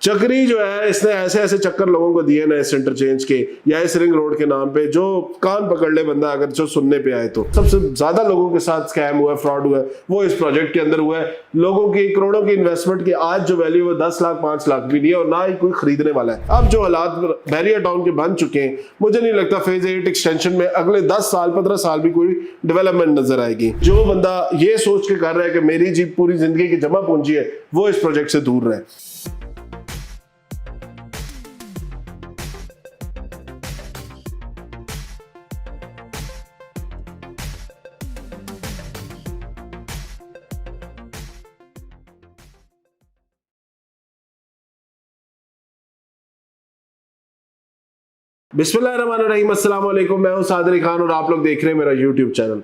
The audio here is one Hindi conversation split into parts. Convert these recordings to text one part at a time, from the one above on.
चक्री जो है इसने ऐसे ऐसे चक्कर लोगों को दिए ना इस इंटरचेंज के या इस रिंग रोड के नाम पे, जो कान पकड़ ले बंदा अगर जो सुनने पे आए तो। सबसे ज्यादा लोगों के साथ स्कैम हुआ है, फ्रॉड हुआ है, वो इस प्रोजेक्ट के अंदर हुआ है। लोगों की करोड़ों की इन्वेस्टमेंट की आज जो वैल्यू है 10 लाख 5 लाख भी नहीं है और ना ही कोई खरीदने वाला है। अब जो हालात बहरिया टाउन के बन चुके हैं, मुझे नहीं लगता फेज 8 एक्सटेंशन में अगले 10 साल 15 साल भी कोई डेवलपमेंट नजर आएगी। जो बंदा ये सोच के कर रहा है कि मेरी जी पूरी जिंदगी की जमा पूंजी है, वो इस प्रोजेक्ट से दूर रहे। बिस्मिल्लाहिर्रहमानिर्रहीम, अस्सलाम वालेकुम। मैं हूं सादरी खान और आप लोग देख रहे हैं मेरा यूट्यूब चैनल।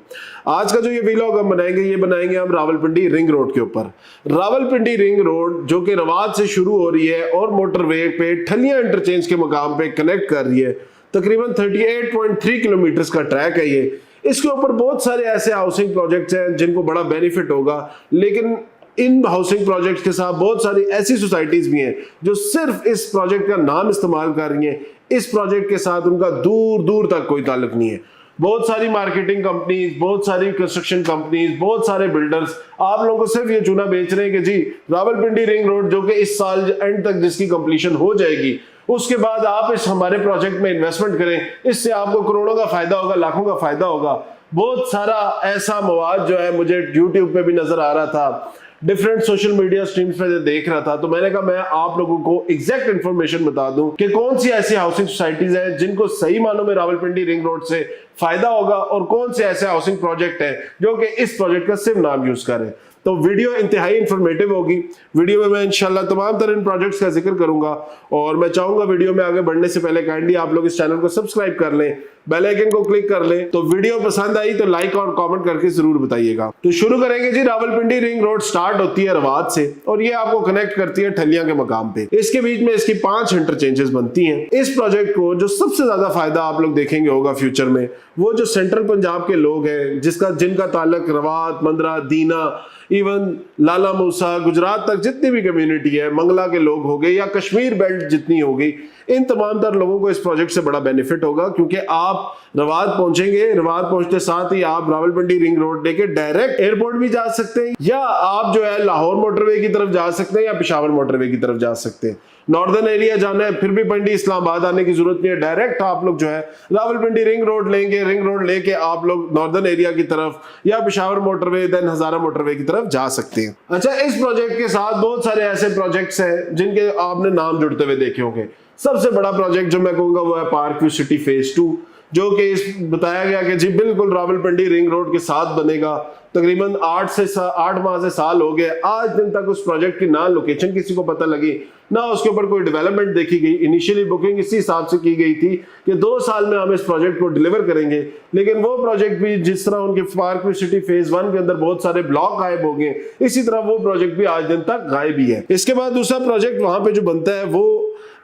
आज का जो ये व्लॉग हम बनाएंगे, ये बनाएंगे हम रावलपिंडी रिंग रोड के ऊपर। रावलपिंडी रिंग रोड जो कि रवात से शुरू हो रही है और मोटरवे पे ठलियां इंटरचेंज के मकाम पे कनेक्ट कर रही है। तकरीबन 38.3 किलोमीटर का ट्रैक है ये। इसके ऊपर बहुत सारे ऐसे हाउसिंग प्रोजेक्ट्स हैं जिनको बड़ा बेनिफिट होगा, लेकिन इन हाउसिंग प्रोजेक्ट्स के साथ बहुत सारी ऐसी सोसाइटीज भी हैं जो सिर्फ इस प्रोजेक्ट का नाम इस्तेमाल कर रही हैं। इस प्रोजेक्ट के साथ उनका दूर दूर तक कोई ताल्लुक नहीं है। बहुत सारी मार्केटिंग कंपनीज, बहुत सारी कंस्ट्रक्शन कंपनीज, बहुत सारे बिल्डर्स आप लोगों को सिर्फ ये चूना बेच रहे हैं कि जी रावलपिंडी रिंग रोड जो कि इस साल एंड तक जिसकी कंप्लीशन हो जाएगी, उसके बाद आप इस हमारे प्रोजेक्ट में इन्वेस्टमेंट करें, इससे आपको करोड़ों का फायदा होगा, लाखों का फायदा होगा। बहुत सारा ऐसा मवाद जो है मुझे यूट्यूब पे भी नजर आ रहा था, डिफरेंट सोशल मीडिया स्ट्रीम्स पे देख रहा था, तो मैंने कहा मैं आप लोगों को एग्जैक्ट इंफॉर्मेशन बता दूं कि कौन सी ऐसी हाउसिंग सोसाइटीज हैं जिनको सही मानों में रावलपिंडी रिंग रोड से फायदा होगा और कौन से ऐसे हाउसिंग प्रोजेक्ट हैं जो कि इस प्रोजेक्ट का सिर्फ नाम यूज करें। तो वीडियो इंतहाई इंफॉर्मेटिव होगी। वीडियो में मैं इंशाल्लाह तमाम तरह इन प्रोजेक्ट्स का जिक्र करूंगा और मैं चाहूंगा वीडियो में आगे बढ़ने से पहले काइंडली आप लोग इस चैनल को सब्सक्राइब कर लें, बेल आइकन को क्लिक कर लें। तो वीडियो पसंद आई तो लाइक और कमेंट करके जरूर बताइएगा। तो शुरू करेंगे जी। रावलपिंडी रिंग रोड स्टार्ट होती है रवात से और ये आपको कनेक्ट करती है ठलियां के मकाम पे। इसके बीच में इसकी 5 इंटरचेंजेस बनती हैं। इस प्रोजेक्ट को जो सबसे ज्यादा फायदा आप लोग देखेंगे होगा फ्यूचर में, वो जो सेंट्रल पंजाब के लोग हैं जिनका ताल्लुक रवात, मंदरा, दीना, इवन लाला मूसा, गुजरात तक जितनी भी कम्युनिटी है, मंगला के लोग हो गए या कश्मीर बेल्ट जितनी होगी, इन तमाम तर लोगों को इस प्रोजेक्ट से बड़ा बेनिफिट होगा। क्योंकि आप रवात पहुंचेंगे, रवात पहुंचते साथ ही आप रावलपिंडी रिंग रोड लेके डायरेक्ट एयरपोर्ट भी जा सकते हैं, या आप जो है लाहौर मोटरवे की तरफ जा सकते हैं या पेशावर मोटरवे की तरफ जा सकते हैं। नॉर्दर्न एरिया जाना है फिर भी पिंडी इस्लामाबाद आने की जरूरत नहीं है, डायरेक्ट आप लोग जो है रावलपिंडी रिंग रोड लेंगे, रिंग रोड लेके आप लोग नॉर्दर्न एरिया की तरफ या पेशावर मोटरवे देन हजारा मोटरवे की तरफ जा सकते हैं। अच्छा, इस प्रोजेक्ट के साथ बहुत सारे ऐसे प्रोजेक्ट्स हैं जिनके आपने नाम जुड़ते हुए देखे होंगे। सबसे बड़ा प्रोजेक्ट जो मैं कहूंगा वो है पार्क व्यू सिटी फेज 2, जो कि बताया गया कि जी बिल्कुल रावलपिंडी रिंग रोड के साथ बनेगा। तकरीबन 8 माह से साल हो गए, आज दिन तक उस प्रोजेक्ट की ना लोकेशन किसी को पता लगी, ना उसके ऊपर कोई डेवलपमेंट देखी गई। इनिशियली बुकिंग इसी हिसाब से की गई थी कि 2 साल में हम इस प्रोजेक्ट को डिलीवर करेंगे, लेकिन वो प्रोजेक्ट भी जिस तरह उनके पार्क व्यू सिटी फेज 1 के अंदर बहुत सारे ब्लॉक गायब हो गए, इसी तरह वो प्रोजेक्ट भी आज दिन तक गायब ही है। इसके बाद दूसरा प्रोजेक्ट वहां पे जो बनता है वो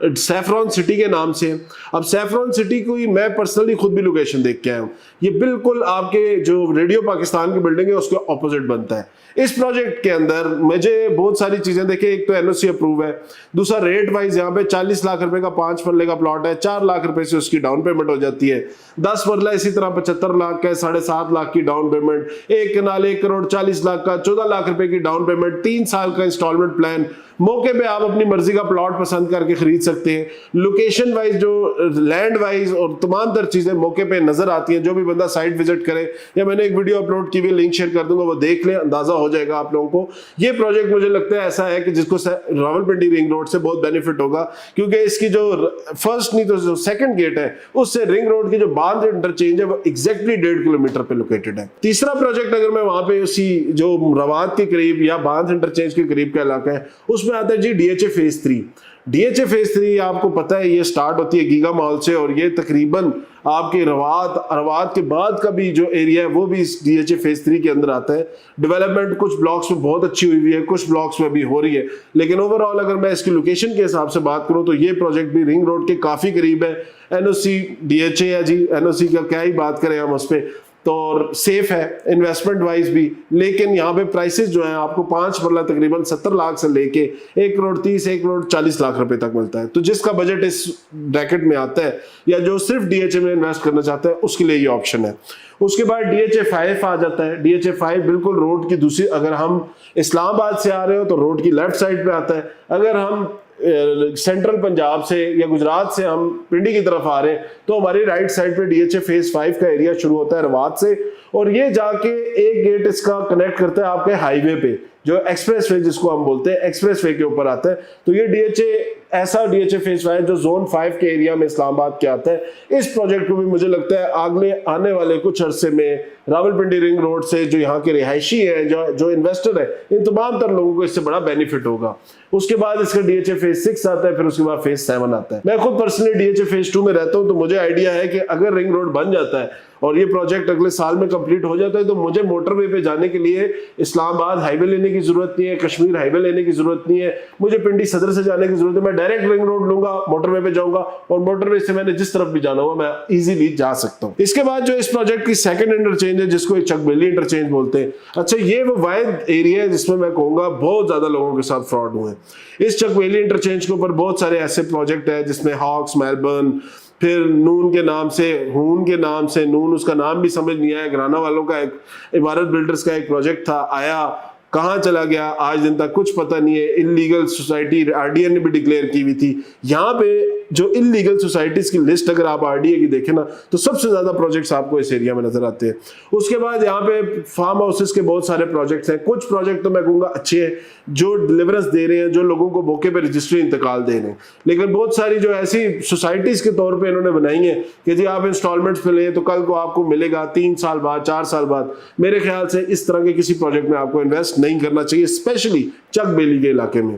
सैफरॉन सिटी के नाम से। अब सैफरॉन सिटी को मैं पर्सनली खुद भी लोकेशन देख के आया हूं। ये बिल्कुल आपके जो रेडियो पाकिस्तान की बिल्डिंग है उसके ऑपोजिट बनता है। इस प्रोजेक्ट के अंदर मुझे बहुत सारी चीजें देखे, एक तो एनओसी अप्रूव है, दूसरा रेट वाइज यहाँ पे 40 लाख रुपए का 5 मरले का प्लॉट है, 4 लाख रुपए से उसकी डाउन पेमेंट हो जाती है। 10 मरला इसी तरह 75 लाख का, 7.5 लाख की डाउन पेमेंट, 1 कनाल 1 करोड़ 40 लाख का, 14 लाख रुपए की डाउन पेमेंट, 3 साल का इंस्टॉलमेंट प्लान। मौके पे आप अपनी मर्जी का प्लॉट पसंद करके खरीद सकते हैं। लोकेशन वाइज, जो लैंड वाइज और तमाम तर चीजें मौके पे नजर आती हैं। जो भी बंदा साइट विजिट करे, या मैंने एक वीडियो अपलोड की हुई, लिंक शेयर कर दूंगा, वो देख ले, अंदाजा हो जाएगा आप लोगों को। ये प्रोजेक्ट मुझे लगता है ऐसा है कि जिसको रावलपिंडी रिंग रोड से बहुत बेनिफिट होगा, क्योंकि इसकी जो फर्स्ट नहीं तो जो सेकंड गेट है उससे रिंग रोड की जो बांध इंटरचेंज है वो एग्जैक्टली 1.5 किलोमीटर पे लोकेटेड है। तीसरा प्रोजेक्ट अगर मैं वहां पे उसी जो रवात के करीब या बांध इंटरचेंज के करीब का इलाका है, उसमें आता है जी डीएचए फेज 3। डीएचए फेज 3 आपको पता है ये स्टार्ट होती है गीगा मॉल से और ये तकरीबन आपके रवात के बाद का भी जो एरिया है वो भी इस डीएचए फेज 3 के अंदर आता है। डेवलपमेंट कुछ ब्लॉक्स में बहुत अच्छी हुई है, कुछ ब्लॉक्स में भी हो रही है, लेकिन ओवरऑल अगर मैं इसकी लोकेशन के हिसाब से बात करूं तो ये प्रोजेक्ट भी रिंग रोड के काफी करीब है। एनओसी डीएचए है जी, एनओसी का क्या ही बात करें हम उस पर। तो सेफ है इन्वेस्टमेंट वाइज भी, लेकिन यहाँ पे प्राइसेस जो है आपको 5 मरला तकरीबन 70 लाख से लेके 1 करोड़ 30 1 करोड़ 40 लाख रुपए तक मिलता है। तो जिसका बजट इस ब्रैकेट में आता है या जो सिर्फ डीएचए में इन्वेस्ट करना चाहता है उसके लिए ये ऑप्शन है। उसके बाद DHA 5 आ जाता है। DHA 5 बिल्कुल रोड की दूसरी, अगर हम इस्लामाबाद से आ रहे हो तो रोड की लेफ्ट साइड पे आता है, अगर हम सेंट्रल पंजाब से या गुजरात से हम पिंडी की तरफ आ रहे हैं तो हमारी राइट साइड पे DHA फेज 5 का एरिया शुरू होता है रवात से, और ये जाके एक गेट इसका कनेक्ट करता है आपके हाईवे पे, जो एक्सप्रेस वे जिसको हम बोलते हैं, एक्सप्रेस वे के ऊपर आता है। तो ये DHA फेज 5 जो जोन 5 के एरिया में इस्लामाबाद के आता है। इस प्रोजेक्ट को भी मुझे लगता है आगे आने वाले कुछ अरसे में रावलपिंडी रिंग रोड से जो यहाँ के रिहायशी हैं, जो इन्वेस्टर है, इन तमाम तर लोगों को इससे बड़ा बेनिफिट होगा। उसके बाद इसका DHA फेज 6 आता है, फिर उसके बाद फेज 7 आता है। मैं खुद पर्सनली DHA फेज 2 में रहता हूँ, तो मुझे आइडिया है कि अगर रिंग रोड बन जाता है और ये प्रोजेक्ट अगले साल में कंप्लीट हो जाता है तो मुझे मोटरवे पे जाने के लिए इस्लामाबाद हाईवे लेने की जरूरत नहीं है, कश्मीर हाईवे लेने की जरूरत नहीं है, मुझे पिंडी सदर से जाने की जरूरत है। मैं डायरेक्ट रिंग रोड लूंगा, मोटरवे पे जाऊंगा और मोटरवे से मैंने जिस तरफ भी जाना होगा मैं इजीली जा सकता हूँ। इसके बाद जो इस प्रोजेक्ट की सेकंड इंटरचेंज है, जिसको चकबेली इंटरचेंज बोलते हैं, अच्छा ये वो वाइड एरिया है जिसमें मैं कहूंगा बहुत ज्यादा लोगों के साथ फ्रॉड हुए हैं। इस चकबेली इंटरचेंज के ऊपर बहुत सारे ऐसे प्रोजेक्ट है जिसमें हॉक्स, मेलबर्न, फिर नून के नाम से, हून के नाम से, नून उसका नाम भी समझ नहीं आया, घराना वालों का एक इमारत बिल्डर्स का एक प्रोजेक्ट था, आया कहाँ चला गया आज दिन तक कुछ पता नहीं है। इलीगल सोसाइटी RDA ने भी डिक्लेयर की हुई थी। यहाँ पे जो इलीगल सोसाइटीज की लिस्ट अगर आप RDA की देखें ना तो सबसे ज्यादा प्रोजेक्ट्स आपको इस एरिया में नजर आते हैं। उसके बाद यहाँ पे फार्म हाउसेस के बहुत सारे प्रोजेक्ट्स हैं। कुछ प्रोजेक्ट तो मैं कहूँगा अच्छे हैं जो डिलीवरेंस दे रहे हैं, जो लोगों को मौके पर रजिस्ट्री इंतकाल दे रहे हैं, लेकिन बहुत सारी जो ऐसी सोसाइटीज के तौर पर इन्होंने बनाई है कि जी आप इंस्टॉलमेंट्स पे लें तो कल को आपको मिलेगा 3 साल बाद 4 साल बाद। मेरे ख्याल से इस तरह के किसी प्रोजेक्ट में आपको इन्वेस्ट नहीं करना चाहिए, स्पेशली चकबेली के इलाके में।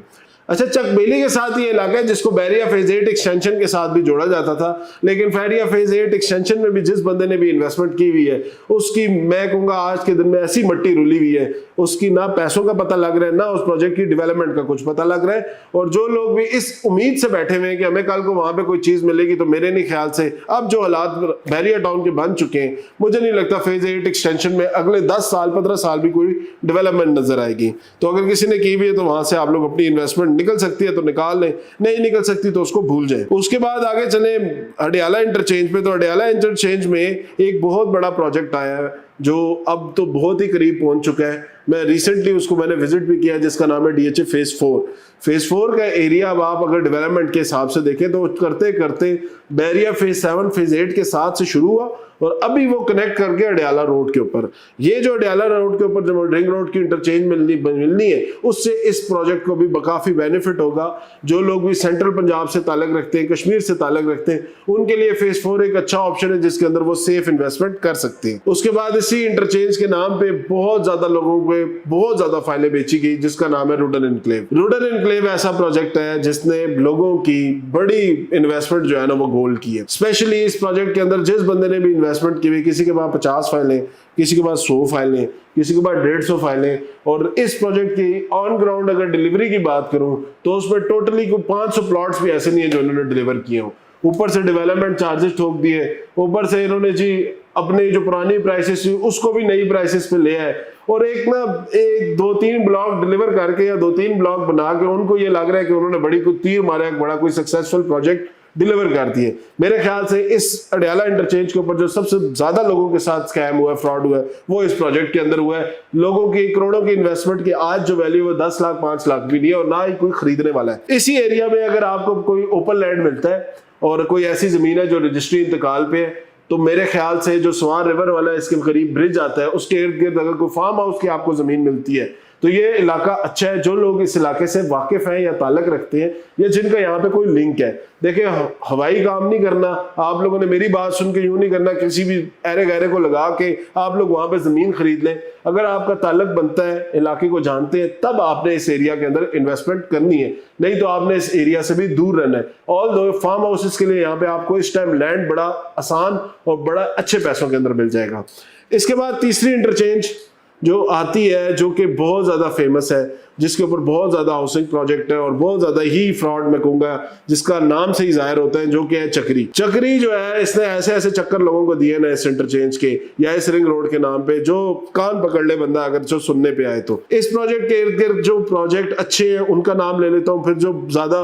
अच्छा, चकबेली के साथ ये इलाका है जिसको बैरिया फेज 8 एक्सटेंशन के साथ भी जोड़ा जाता था, लेकिन बैरिया फेज 8 एक्सटेंशन में भी जिस बंदे ने भी इन्वेस्टमेंट की हुई है उसकी मैं कहूँगा आज के दिन में ऐसी मट्टी रुली हुई है, उसकी ना पैसों का पता लग रहा है ना उस प्रोजेक्ट की डेवलपमेंट का कुछ पता लग रहा है। और जो लोग भी इस उम्मीद से बैठे हुए हैं कि हमें कल को वहां पे कोई चीज मिलेगी, तो मेरे नहीं ख्याल से अब जो हालात बैरिया टाउन के बन चुके हैं, मुझे नहीं लगता फेज 8 एक्सटेंशन में अगले 10 साल 15 साल भी कोई डेवलपमेंट नजर आएगी। तो अगर किसी ने की हुई है तो वहां से आप लोग अपनी इन्वेस्टमेंट निकल सकती है तो निकाल लें, नहीं निकल सकती तो उसको भूल जाए। उसके बाद आगे चले अडियाला इंटरचेंज पे। तो अडियाला इंटरचेंज में एक बहुत बड़ा प्रोजेक्ट आया है जो अब तो बहुत ही करीब पहुंच चुका है। मैं रिसेंटली उसको मैंने विजिट भी किया, जिसका नाम है DHA फेज 4। फेज 4 का एरिया अब आप अगर डेवलपमेंट के हिसाब से देखें तो करते करते बैरिया फेज 7 फेज 8 के साथ से शुरू हुआ और अभी वो कनेक्ट करके अडियाला रोड के ऊपर, ये जो अडियाला रोड के ऊपर जो रिंग रोड की इंटरचेंज मिलनी है उससे इस प्रोजेक्ट को भी काफी बेनिफिट होगा। जो लोग भी सेंट्रल पंजाब से ताल्लुक रखते हैं, कश्मीर से ताल्लुक रखते हैं, उनके लिए फेज 4 एक अच्छा ऑप्शन है जिसके अंदर वो सेफ इन्वेस्टमेंट कर सकते हैं। उसके बाद इसी इंटरचेंज के नाम पे बहुत ज्यादा लोगों को बहुत ज्यादा फाइलें बेची गई, जिसका नाम है रुडन एनक्लेव। रुडन एनक्लेव ऐसा प्रोजेक्ट है जिसने लोगों की बड़ी इन्वेस्टमेंट जो है ना वो गोल्ड की है। स्पेशली इस प्रोजेक्ट के अंदर जिस बंदे ने भी इन्वेस्टमेंट की हुई, किसी के पास 50 फाइलें, किसी के पास 100 फाइलें, किसी के पास 150 फाइलें, और इस प्रोजेक्ट की ऑन ग्राउंड अगर डिलीवरी की बात करूं तो उसमें टोटली 500 प्लॉट्स भी ऐसे नहीं है जो इन्होंने डिलीवर किए हो। ऊपर से डेवलपमेंट चार्जेस ठोक दिए, ऊपर से इन्होंने जी अपनी जो पुरानी प्राइसेस थी उसको भी नई प्राइसेस पे ले आए, और एक 2-3 ब्लॉक डिलीवर करके या 2-3 ब्लॉक बना के उनको ये लग रहा है कि उन्होंने बड़ी कोई तीर मारा है, बड़ा कोई सक्सेसफुल प्रोजेक्ट डिलीवर कर दिए। मेरे ख्याल से इस अडियाला इंटरचेंज के ऊपर जो सबसे ज्यादा लोगों के साथ स्कैम हुआ है, फ्रॉड हुआ है, वो इस प्रोजेक्ट के अंदर हुआ है। लोगों की करोड़ों की इन्वेस्टमेंट की आज जो वैल्यू है 10 लाख 5 लाख भी नहीं है, और ना ही कोई खरीदने वाला है। इसी एरिया में अगर आपको कोई ओपन लैंड मिलता है और कोई ऐसी जमीन है जो रजिस्ट्री इंतकाल पे है, तो मेरे ख्याल से जो स्वान रिवर वाला इसके करीब ब्रिज आता है उसके इर्द गिर्द अगर कोई फार्म हाउस की आपको जमीन मिलती है तो ये इलाका अच्छा है। जो लोग इस इलाके से वाकिफ हैं या ताल्लुक रखते हैं या जिनका यहाँ पे कोई लिंक है, देखिए हवाई काम नहीं करना, आप लोगों ने मेरी बात सुन के यूं नहीं करना किसी भी ऐरे गहरे को लगा के आप लोग वहां पे जमीन खरीद लें। अगर आपका ताल्लुक बनता है, इलाके को जानते हैं, तब आपने इस एरिया के अंदर इन्वेस्टमेंट करनी है, नहीं तो आपने इस एरिया से भी दूर रहना है। ऑल दो फार्म हाउसेस के लिए यहाँ पे आपको इस टाइम लैंड बड़ा आसान और बड़ा अच्छे पैसों के अंदर मिल जाएगा। इसके बाद तीसरी इंटरचेंज जो आती है, जो कि बहुत ज़्यादा फेमस है, जिसके ऊपर बहुत ज़्यादा हाउसिंग प्रोजेक्ट है और बहुत ज़्यादा ही फ्रॉड मैं कहूँगा, जिसका नाम से ही जाहिर होता है, जो कि है चक्री। चक्री जो है, इसने ऐसे ऐसे चक्कर लोगों को दिए ना इस इंटरचेंज के या इस रिंग रोड के नाम पे, जो कान पकड़ ले बंदा अगर जो सुनने पे आए तो। इस प्रोजेक्ट के इर्द गिर्द जो प्रोजेक्ट अच्छे हैं उनका नाम ले लेता हूँ, फिर जो ज़्यादा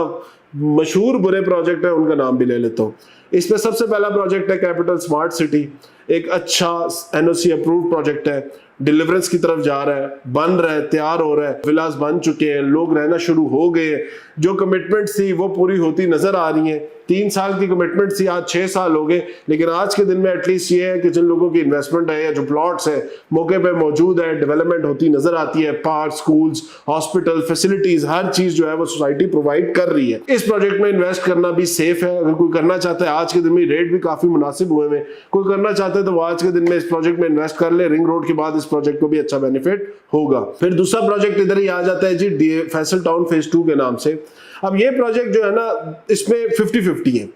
मशहूर बुरे प्रोजेक्ट है उनका नाम भी ले लेता हूँ। इसमें सबसे पहला प्रोजेक्ट है कैपिटल स्मार्ट सिटी। एक अच्छा एनओसी अप्रूव्ड प्रोजेक्ट है, डिलीवरेंस की तरफ जा रहा है, बन रहा है, तैयार हो रहा है, विलास बन चुके हैं, लोग रहना शुरू हो गए, जो कमिटमेंट थी वो पूरी होती नजर आ रही है। 3 साल की कमिटमेंट थी, आज 6 साल हो गए, लेकिन आज के दिन में एटलीस्ट ये है कि जिन लोगों की इन्वेस्टमेंट है या जो प्लॉट्स है मौके पे मौजूद है, डेवलपमेंट होती नजर आती है। पार्क, स्कूल्स, हॉस्पिटल, फैसिलिटीज, हर चीज जो है वो सोसाइटी प्रोवाइड कर रही है। इस प्रोजेक्ट में इन्वेस्ट करना भी सेफ है। अगर कोई करना चाहता है, आज के दिन में रेट भी काफी मुनासिब हुए हैं, कोई करना चाहता है तो वो आज के दिन में इस प्रोजेक्ट में इन्वेस्ट कर ले। रिंग रोड के बाद इस प्रोजेक्ट को भी अच्छा बेनिफिट होगा। फिर दूसरा प्रोजेक्ट इधर ही आ जाता है जी, फैसल टाउन फेज 2 के नाम से। अब ये प्रोजेक्ट जो है ना, इसमें 50-50 है,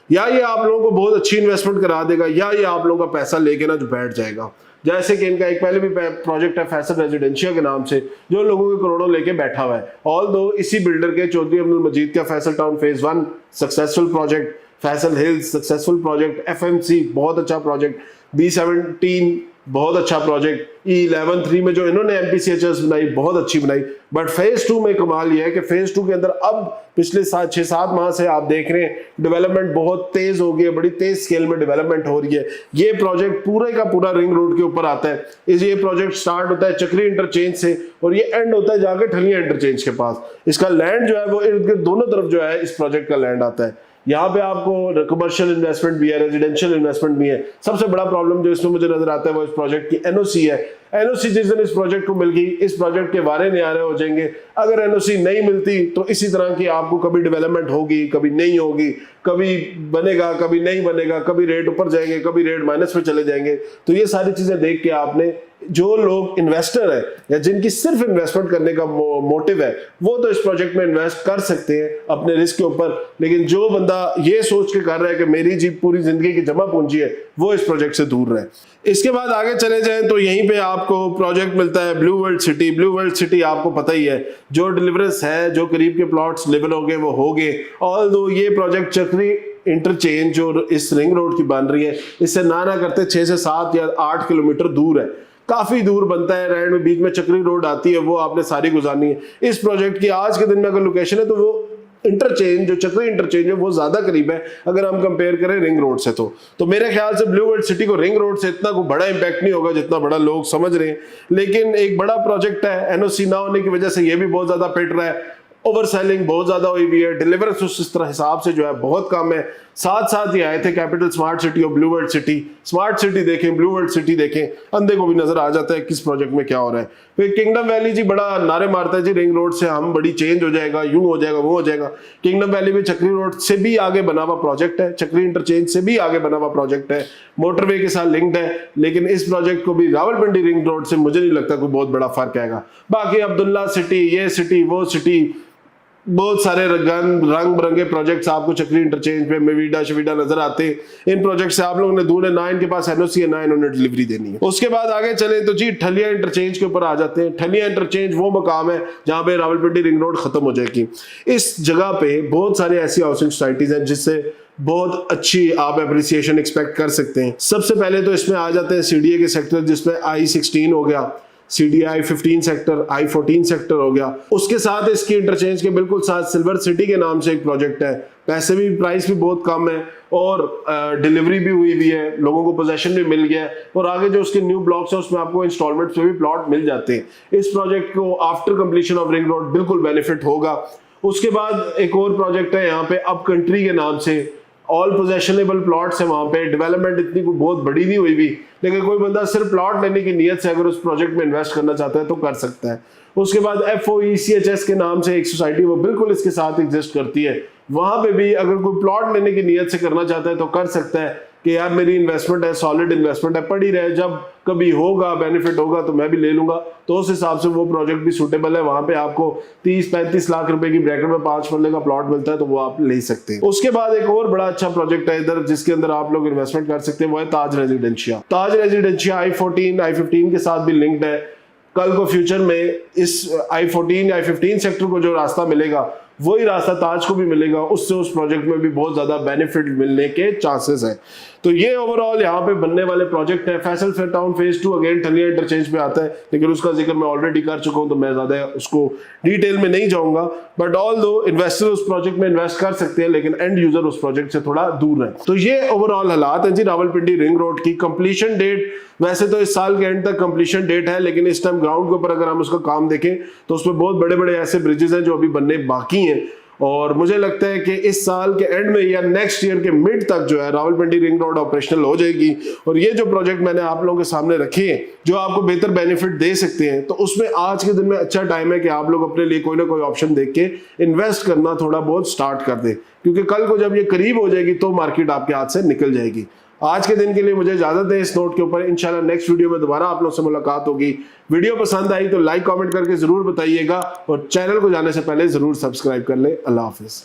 या ये आप लोगों को बहुत अच्छी इन्वेस्टमेंट करा देगा या ये आप लोगों का पैसा लेके ना जो बैठ जाएगा। जैसे कि इनका एक पहले भी प्रोजेक्ट है फैसल रेजिडेंशिया के नाम से, जो लोगों के करोड़ों लेके बैठा हुआ है। ऑल दो इसी बिल्डर के चौधरी अब्दुल मजीद का Faisal town phase 1 successful project, Faisal hills successful project, FMC बहुत अच्छा प्रोजेक्ट, B17 बहुत अच्छा प्रोजेक्ट, E11-3 में जो इन्होंने MPCHS बनाई बहुत अच्छी बनाई। बट फेज 2 में कमाल ये है कि फेज 2 के अंदर अब पिछले 6-7 माह से आप देख रहे हैं डेवलपमेंट बहुत तेज हो गई है, बड़ी तेज स्केल में डेवलपमेंट हो रही है। ये प्रोजेक्ट पूरे का पूरा रिंग रोड के ऊपर आता है। ये प्रोजेक्ट स्टार्ट होता है चक्री इंटरचेंज से और ये एंड होता है जाके ठलिया इंटरचेंज के पास। इसका लैंड जो है वो इर्द गिर्द दोनों तरफ जो है इस प्रोजेक्ट का लैंड आता है। यहाँ पे आपको कमर्शियल इन्वेस्टमेंट भी है, रेजिडेंशियल इन्वेस्टमेंट भी है। सबसे बड़ा प्रॉब्लम जो इसमें मुझे नजर आता है वो इस प्रोजेक्ट की एनओसी है। एनओसी जिस दिन इस प्रोजेक्ट को मिल गई, इस प्रोजेक्ट के वारे न्यारे हो जाएंगे। अगर एनओसी नहीं मिलती तो इसी तरह की आपको कभी डेवलपमेंट होगी, कभी नहीं होगी, कभी बनेगा, कभी नहीं बनेगा, कभी रेट ऊपर जाएंगे, कभी रेट माइनस में चले जाएंगे। तो ये सारी चीजें देख के आपने, जो लोग इन्वेस्टर है या जिनकी सिर्फ इन्वेस्टमेंट करने का मोटिव है, वो तो इस प्रोजेक्ट में इन्वेस्ट कर सकते हैं अपने रिस्क के ऊपर। लेकिन जो बंदा ये सोच के कर रहा है कि मेरी जी पूरी जिंदगी की जमा पूंजी है, वो इस प्रोजेक्ट से दूर रहे। इसके बाद आगे चले जाएं तो यहीं पे आपको प्रोजेक्ट मिलता है blue world city. Blue world city आपको पता ही है, जो डिलीवरेंस है, जो करीब के प्लॉट्स लेवल हो गए वो हो गए। ऑल्दो ये प्रोजेक्ट चक्री इंटरचेंज जो इस रिंग रोड की बन रही है, इससे ना करते 6 से 7 या 8 किलोमीटर दूर है, काफी दूर बनता है। रैंड में बीच में चक्री रोड आती है, वो आपने सारी गुजारनी है। इस प्रोजेक्ट की आज के दिन में अगर लोकेशन है तो वो इंटरचेंज, जो चक्री इंटरचेंज है, वो ज्यादा करीब है अगर हम कंपेयर करें रिंग रोड से। तो मेरे ख्याल से ब्लू वर्ल्ड सिटी को रिंग रोड से इतना कोई बड़ा इंपैक्ट नहीं होगा जितना बड़ा लोग समझ रहे हैं। लेकिन एक बड़ा प्रोजेक्ट है, एनओसी ना होने की वजह से ये भी बहुत ज्यादा पिट रहा है, ओवर सेलिंग बहुत ज्यादा हुई हुई है, डिलीवरेंस उस तरह हिसाब से जो है बहुत कम है। साथ साथ ही आए थे कैपिटल स्मार्ट सिटी और blue world city. Smart city देखें, ब्लू वर्ल्ड सिटी देखें, अंधे को भी नजर आ जाता है किस प्रोजेक्ट में क्या हो रहा है। फिर किंगडम वैली जी बड़ा नारे मारता है जी, रिंग रोड से हम बड़ी चेंज हो जाएगा, यूं हो जाएगा, वो हो जाएगा। किंगडम वैली भी चक्री रोड से भी आगे बना हुआ प्रोजेक्ट है, चक्री इंटरचेंज से भी आगे बना हुआ प्रोजेक्ट है, मोटरवे के साथ लिंक्ड है। लेकिन इस प्रोजेक्ट को भी रावलपिंडी रिंग रोड से मुझे नहीं लगता कोई बहुत बड़ा फर्क आएगा। बाकी अब्दुल्ला सिटी, ये सिटी, वो सिटी, बहुत सारे रंग बिरंगे प्रोजेक्ट्स आपको चक्री इंटरचेंज पे मेविडा शविडा नजर आते हैं। इन प्रोजेक्ट से आप लोगों ने ढूंढे ना, इनके पास एनओसी है ना इन्होंने डिलीवरी देनी है। उसके बाद आगे चले तो जी ठलिया इंटरचेंज के ऊपर आ जाते हैं। ठलिया इंटरचेंज वो मकाम है जहां पे रावलपिंडी रिंग रोड खत्म हो जाएगी। इस जगह पे बहुत सारी ऐसी हाउसिंग सोसाइटीज हैं जिससे बहुत अच्छी आप एप्रिसिएशन एक्सपेक्ट कर सकते हैं। सबसे पहले तो इसमें आ जाते हैं CDA के सेक्टर, जिसमें I16 हो गया, CDI 15 सेक्टर, I14 सेक्टर हो गया। उसके साथ इसकी इंटरचेंज के बिल्कुल साथ सिल्वर सिटी के नाम से एक प्रोजेक्ट है। पैसे भी, प्राइस भी बहुत कम है और डिलीवरी भी हुई हुई है, लोगों को पोजेशन भी मिल गया है। और आगे जो उसके न्यू ब्लॉक्स है उसमें आपको इंस्टॉलमेंट पे भी प्लॉट मिल जाते हैं। इस प्रोजेक्ट को after completion of ring road बिल्कुल बेनिफिट होगा। उसके बाद एक और प्रोजेक्ट है यहाँ पे अप कंट्री के नाम से, ऑल पोजेशनेबल प्लॉट्स है। वहां पे डेवलपमेंट इतनी कोई बहुत बड़ी नहीं हुई भी, लेकिन कोई बंदा सिर्फ प्लॉट लेने की नीयत से अगर उस प्रोजेक्ट में इन्वेस्ट करना चाहता है तो कर सकता है। उसके बाद FOECHS के नाम से एक सोसाइटी वो बिल्कुल इसके साथ एग्जिस्ट करती है, वहां पे भी अगर कोई प्लॉट लेने की नीयत से करना चाहता है तो कर सकता है कि यार मेरी इन्वेस्टमेंट है, सॉलिड इन्वेस्टमेंट है, पड़ी रहे, जब कभी होगा बेनिफिट होगा तो मैं भी ले लूंगा। तो उस हिसाब से वो प्रोजेक्ट भी सूटेबल है। वहां पे आपको 30-35 लाख रुपए की ब्रैकेट में 5 मरले का प्लॉट मिलता है, तो वो आप ले सकते हैं। उसके बाद एक और बड़ा अच्छा प्रोजेक्ट है इधर जिसके अंदर आप लोग इन्वेस्टमेंट कर सकते हैं, वो है ताज रेजिडेंशिया। ताज रेजिडेंशिया I14 I15 के साथ भी लिंक्ड है। कल को फ्यूचर में इस I-14 या I-15 सेक्टर को जो रास्ता मिलेगा वही रास्ता ताज को भी मिलेगा, उससे उस प्रोजेक्ट में भी बहुत ज्यादा बेनिफिट मिलने के चांसेस हैं। तो ये ओवरऑल यहाँ पे बनने वाले प्रोजेक्ट है। फैसल फेयरटाउन फेज 2 अगेन ठलिया इंटरचेंज पे आता है, लेकिन उसका जिक्र मैं ऑलरेडी कर चुका हूँ, तो मैं ज्यादा उसको डिटेल में नहीं जाऊंगा। बट ऑल दो इन्वेस्टर उस प्रोजेक्ट में इन्वेस्ट कर सकते हैं, लेकिन एंड यूजर उस प्रोजेक्ट से थोड़ा दूर है। तो ये ओवरऑल हालात है जी रावलपिंडी रिंग रोड की। कंप्लीशन डेट वैसे तो इस साल के एंड तक कंप्लीशन डेट है, लेकिन इस टाइम ग्राउंड के ऊपर अगर हम उसका काम देखें तो उसमें बहुत बड़े बड़े ऐसे ब्रिजेस हैं जो अभी बनने बाकी हैं। और मुझे लगता है कि इस साल के एंड में या नेक्स्ट ईयर के मिड तक जो है रावलपिंडी रिंग रोड ऑपरेशनल हो जाएगी। और ये जो प्रोजेक्ट मैंने आप लोगों के सामने रखे हैं जो आपको बेहतर बेनिफिट दे सकते हैं, तो उसमें आज के दिन में अच्छा टाइम है कि आप लोग अपने लिए कोई ना कोई ऑप्शन देख के इन्वेस्ट करना थोड़ा बहुत स्टार्ट कर दें, क्योंकि कल को जब ये करीब हो जाएगी तो मार्केट आपके हाथ से निकल जाएगी। आज के दिन के लिए मुझे इजाजत है इस नोट के ऊपर। इंशाल्लाह नेक्स्ट वीडियो में दोबारा आप लोगों से मुलाकात होगी। वीडियो पसंद आई तो लाइक कमेंट करके जरूर बताइएगा और चैनल को जाने से पहले जरूर सब्सक्राइब कर ले। अल्लाह हाफिज।